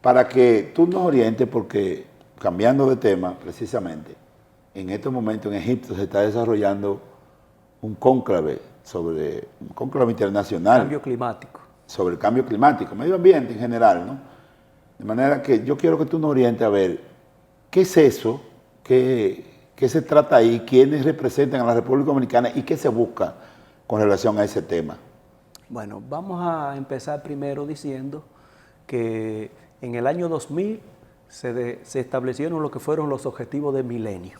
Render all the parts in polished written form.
para que tú nos orientes, porque cambiando de tema precisamente, en estos momentos en Egipto se está desarrollando un cónclave internacional. Cambio climático. Sobre el cambio climático, medio ambiente en general, ¿no? De manera que yo quiero que tú nos orientes a ver qué es eso, qué se trata ahí, quiénes representan a la República Dominicana y qué se busca con relación a ese tema. Bueno, vamos a empezar primero diciendo que en el año 2000 se establecieron lo que fueron los objetivos de milenio.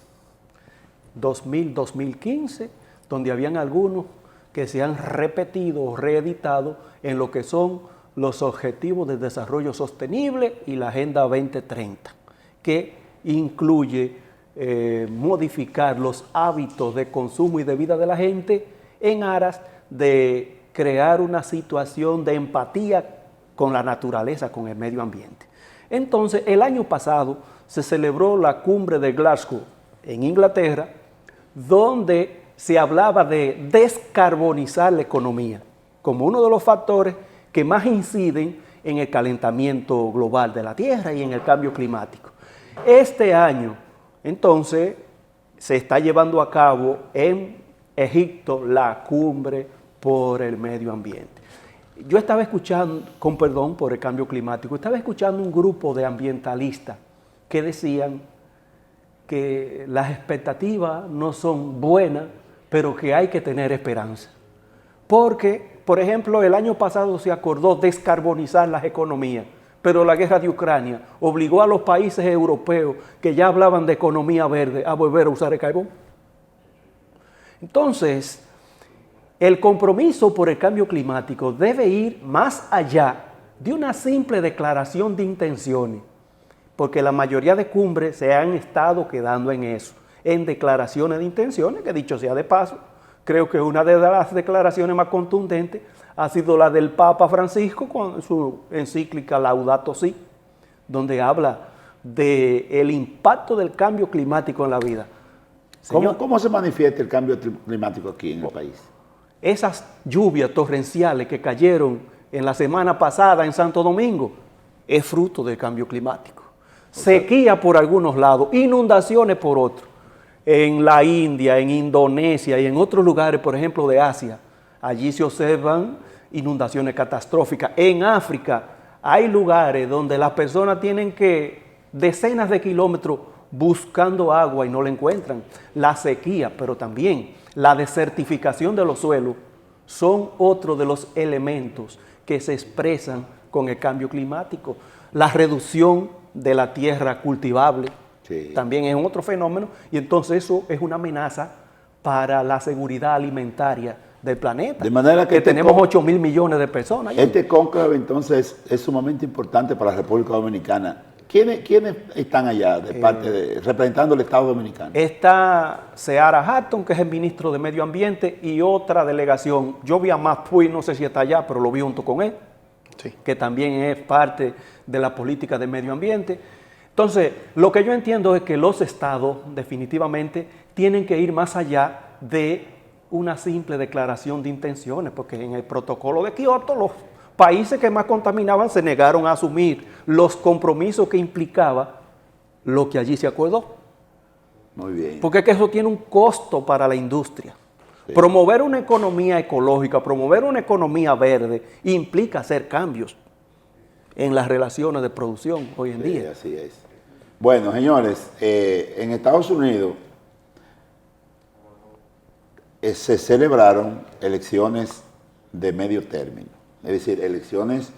2000-2015, donde habían algunos que se han repetido o reeditado en lo que son los Objetivos de Desarrollo Sostenible y la Agenda 2030, que incluye modificar los hábitos de consumo y de vida de la gente en aras de crear una situación de empatía con la naturaleza, con el medio ambiente. Entonces, el año pasado se celebró la cumbre de Glasgow en Inglaterra, donde se hablaba de descarbonizar la economía como uno de los factores que más inciden en el calentamiento global de la Tierra y en el cambio climático. Este año, entonces, se está llevando a cabo en Egipto la cumbre por el medio ambiente. Yo estaba escuchando, con perdón por el cambio climático, estaba escuchando un grupo de ambientalistas que decían que las expectativas no son buenas, pero que hay que tener esperanza. Porque, por ejemplo, el año pasado se acordó descarbonizar las economías, pero la guerra de Ucrania obligó a los países europeos que ya hablaban de economía verde a volver a usar el carbón. Entonces, el compromiso por el cambio climático debe ir más allá de una simple declaración de intenciones, porque la mayoría de cumbres se han estado quedando en eso, en declaraciones de intenciones, que dicho sea de paso, creo que una de las declaraciones más contundentes ha sido la del Papa Francisco con su encíclica Laudato Si, donde habla del impacto del cambio climático en la vida. Señor, ¿Cómo se manifiesta el cambio climático aquí en el país? Esas lluvias torrenciales que cayeron en la semana pasada en Santo Domingo es fruto del cambio climático. Sequía por algunos lados, inundaciones por otros. En la India, en Indonesia y en otros lugares, por ejemplo, de Asia, allí se observan inundaciones catastróficas. En África hay lugares donde las personas tienen que decenas de kilómetros buscando agua y no la encuentran. La sequía, pero también la desertificación de los suelos son otro de los elementos que se expresan con el cambio climático. La reducción de la tierra cultivable, sí, también es otro fenómeno, y entonces eso es una amenaza para la seguridad alimentaria del planeta. De manera que tenemos 8.000 millones de personas. Este cónclave entonces es sumamente importante para la República Dominicana. ¿Quiénes están allá representando el Estado Dominicano? Está Seara Hatton, que es el ministro de Medio Ambiente, y otra delegación. Yo vi a Maspuy, no sé si está allá, pero lo vi junto con él, sí, que también es parte de la política de medio ambiente. Entonces, lo que yo entiendo es que los estados definitivamente tienen que ir más allá de una simple declaración de intenciones, porque en el protocolo de Kioto los países que más contaminaban se negaron a asumir los compromisos que implicaba lo que allí se acordó. Muy bien. Porque es que eso tiene un costo para la industria. Sí. Promover una economía ecológica, promover una economía verde, implica hacer cambios en las relaciones de producción hoy en día. Así es. Bueno, señores, en Estados Unidos se celebraron elecciones de medio término, es decir, elecciones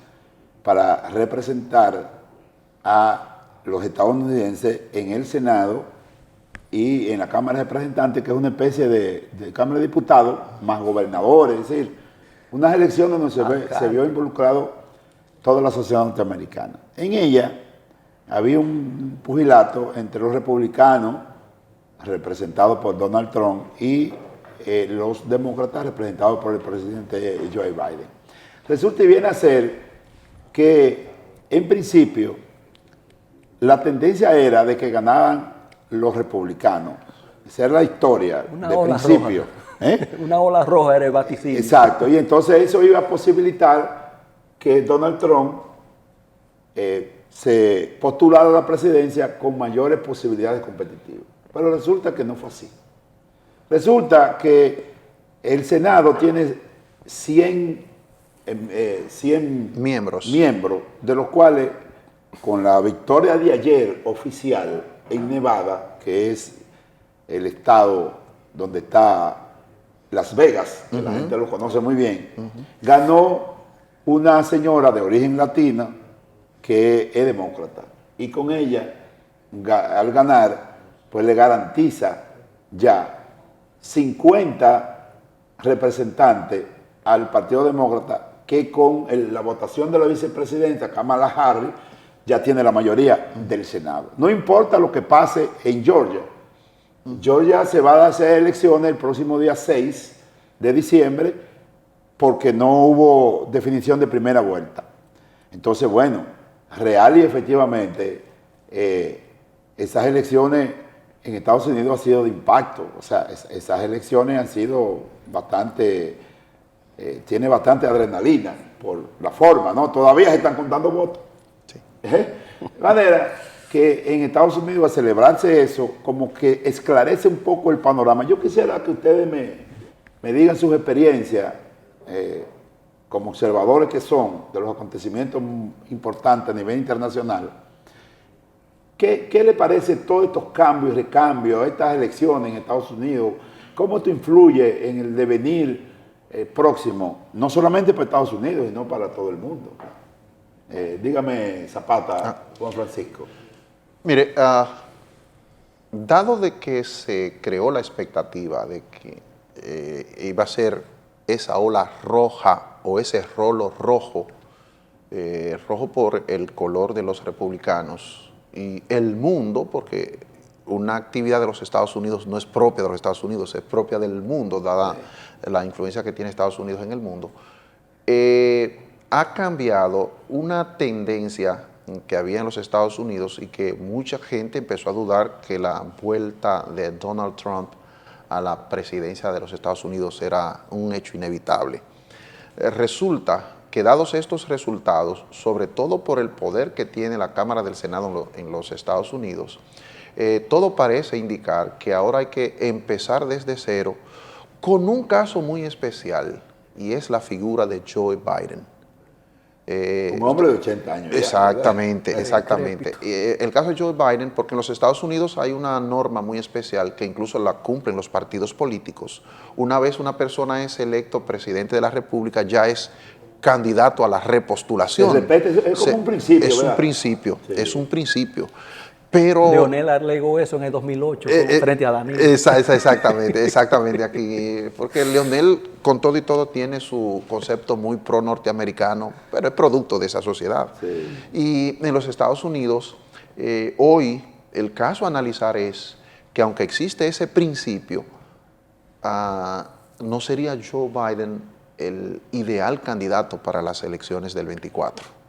para representar a los estadounidenses en el Senado y en la Cámara de Representantes, que es una especie de Cámara de Diputados, más gobernadores, es decir, unas elecciones donde se vio involucrado toda la sociedad norteamericana. En ella había un pugilato entre los republicanos, representados por Donald Trump, y los demócratas, representados por el presidente Joe Biden. Resulta y viene a ser que, en principio, la tendencia era de que ganaban los republicanos. Esa era la historia de principio. Una ola roja era el vaticinio. Exacto, y entonces eso iba a posibilitar que Donald Trump se postulara a la presidencia con mayores posibilidades competitivas. Pero resulta que no fue así. Resulta que el Senado tiene 100 miembros, de los cuales, con la victoria de ayer oficial en Nevada, que es el estado donde está Las Vegas, que la gente lo conoce muy bien, ganó una señora de origen latina que es demócrata. Y con ella, al ganar, pues le garantiza ya 50 representantes al Partido Demócrata, que con la votación de la vicepresidenta Kamala Harris ya tiene la mayoría del Senado. No importa lo que pase en Georgia. Georgia se va a hacer elecciones el próximo día 6 de diciembre porque no hubo definición de primera vuelta. Entonces, bueno, real y efectivamente, esas elecciones en Estados Unidos han sido de impacto. O sea, esas elecciones han sido bastante, tiene bastante adrenalina por la forma, ¿no? Todavía se están contando votos. sí. De manera que en Estados Unidos, a celebrarse eso, como que esclarece un poco el panorama. Yo quisiera que ustedes me digan sus experiencias como observadores que son de los acontecimientos importantes a nivel internacional. ¿Qué le parece todos estos cambios y recambios, estas elecciones en Estados Unidos? ¿Cómo esto influye en el devenir próximo, no solamente para Estados Unidos, sino para todo el mundo? Dígame, Zapata, Juan Francisco. Mire, dado de que se creó la expectativa de que iba a ser esa ola roja o ese rolo rojo, rojo por el color de los republicanos y el mundo, porque una actividad de los Estados Unidos no es propia de los Estados Unidos, es propia del mundo, dada la influencia que tiene Estados Unidos en el mundo, ha cambiado una tendencia que había en los Estados Unidos y que mucha gente empezó a dudar que la vuelta de Donald Trump a la presidencia de los Estados Unidos era un hecho inevitable. Resulta que dados estos resultados, sobre todo por el poder que tiene la Cámara del Senado en los Estados Unidos, todo parece indicar que ahora hay que empezar desde cero con un caso muy especial, y es la figura de Joe Biden. Un hombre de 80 años. Exactamente, Ya, exactamente. El caso de Joe Biden, porque en los Estados Unidos hay una norma muy especial que incluso la cumplen los partidos políticos. Una vez una persona es electo presidente de la República, ya es candidato a la repostulación. Es como un principio, Es ¿verdad? un principio, Sí. es un principio. Pero Leonel alegó eso en el 2008 frente a Danilo. Exactamente aquí, porque Leonel con todo y todo tiene su concepto muy pro norteamericano, pero es producto de esa sociedad. Sí. Y en los Estados Unidos, hoy el caso a analizar es que aunque existe ese principio, no sería Joe Biden el ideal candidato para las elecciones del 24.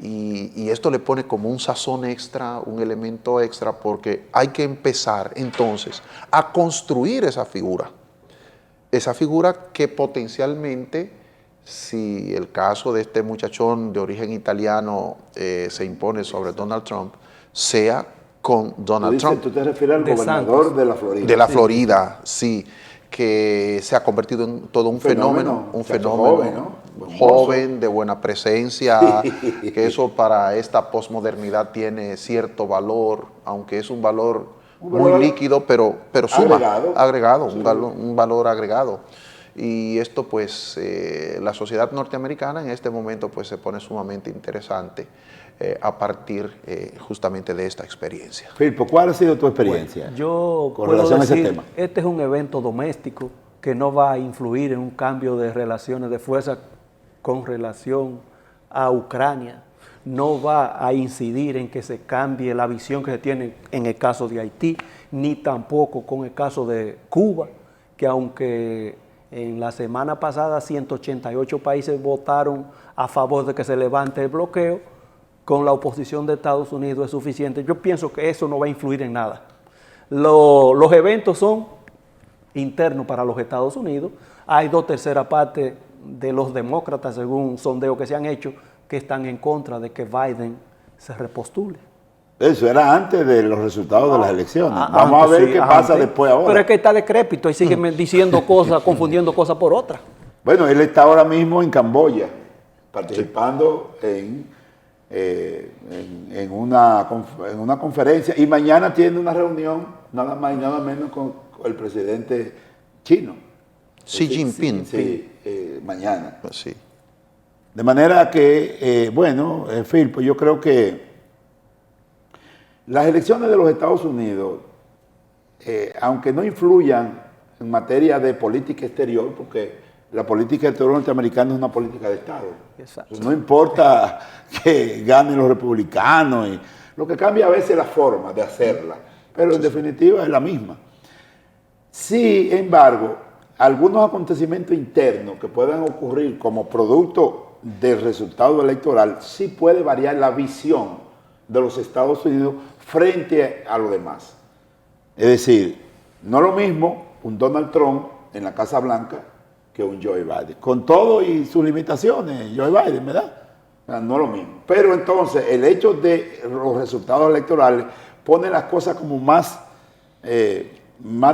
Y esto le pone como un sazón extra, un elemento extra, porque hay que empezar entonces a construir esa figura que potencialmente, si el caso de este muchachón de origen italiano se impone sobre Donald Trump, sea con Donald Trump. ¿Tú te refieres al De gobernador Santos. de la Florida? De la Florida, sí, que se ha convertido en todo un fenómeno, joven, ¿no? Joven, de buena presencia, que eso para esta posmodernidad tiene cierto valor, aunque es un valor muy líquido, pero suma, agregado, sí. un valor agregado. Y esto pues, la sociedad norteamericana en este momento pues se pone sumamente interesante a partir justamente de esta experiencia. Filpo, ¿cuál ha sido tu experiencia? Bueno, yo con puedo relación a ese decir, tema? este es un evento doméstico que no va a influir en un cambio de relaciones de fuerza con relación a Ucrania, no va a incidir en que se cambie la visión que se tiene en el caso de Haití, ni tampoco con el caso de Cuba, que aunque en la semana pasada 188 países votaron a favor de que se levante el bloqueo, con la oposición de Estados Unidos es suficiente. Yo pienso que eso no va a influir en nada. Los eventos son internos para los Estados Unidos. Hay 2/3 partes de los demócratas, según sondeos que se han hecho, que están en contra de que Biden se repostule. Eso era antes de los resultados de las elecciones. Ah, Vamos antes a ver sí, qué pasa antes. después ahora. Pero es que está decrépito y sigue diciendo cosas, confundiendo cosas por otras. Bueno, él está ahora mismo en Camboya, participando en una conferencia, y mañana tiene una reunión, nada más y nada menos, con el presidente chino. Xi Jinping. Sí, mañana. Pues sí. De manera que, bueno, Phil, pues yo creo que las elecciones de los Estados Unidos, aunque no influyan en materia de política exterior, porque la política exterior norteamericana es una política de Estado. Exacto. No importa que ganen los republicanos, y lo que cambia a veces es la forma de hacerla, pero en definitiva es la misma. Sin embargo, algunos acontecimientos internos que puedan ocurrir como producto del resultado electoral, sí puede variar la visión de los Estados Unidos frente a lo demás. Es decir, no lo mismo un Donald Trump en la Casa Blanca que un Joe Biden. Con todo y sus limitaciones, Joe Biden, ¿verdad? No lo mismo. Pero entonces el hecho de los resultados electorales pone las cosas como más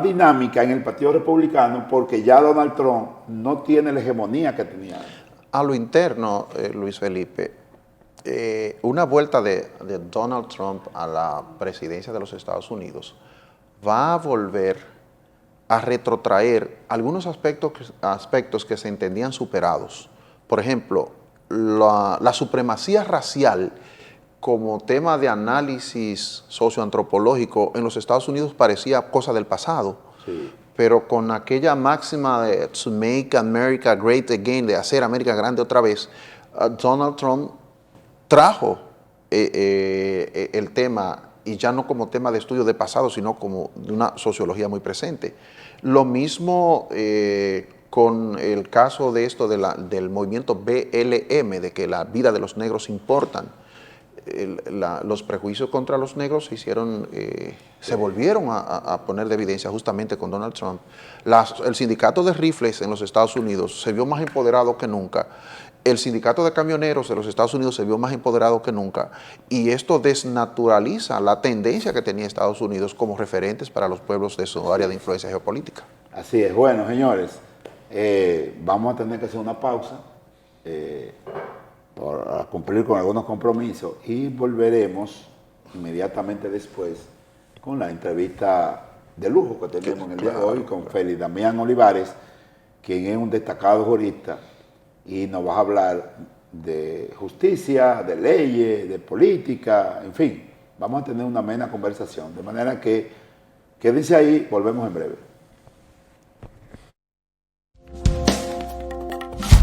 dinámicas en el Partido Republicano, porque ya Donald Trump no tiene la hegemonía que tenía antes. A lo interno, Luis Felipe, una vuelta de Donald Trump a la presidencia de los Estados Unidos va a volver a retrotraer algunos aspectos que se entendían superados. Por ejemplo, la supremacía racial como tema de análisis socioantropológico en los Estados Unidos parecía cosa del pasado. Sí. Pero con aquella máxima de to make America great again, de hacer América grande otra vez, Donald Trump trajo el tema, y ya no como tema de estudio de pasado, sino como de una sociología muy presente. Lo mismo con el caso de esto del movimiento BLM, de que la vida de los negros importan. Los prejuicios contra los negros se volvieron a poner de evidencia justamente con Donald Trump. El sindicato de rifles en los Estados Unidos se vio más empoderado que nunca. El sindicato de camioneros de los Estados Unidos se vio más empoderado que nunca, y esto desnaturaliza la tendencia que tenía Estados Unidos como referentes para los pueblos de su área de influencia geopolítica. Así es. Bueno, señores, vamos a tener que hacer una pausa para cumplir con algunos compromisos, y volveremos inmediatamente después con la entrevista de lujo que tenemos en el día de hoy con Félix Damián Olivares, quien es un destacado jurista y nos va a hablar de justicia, de leyes, de política, en fin, vamos a tener una amena conversación. De manera que quédense ahí, volvemos en breve.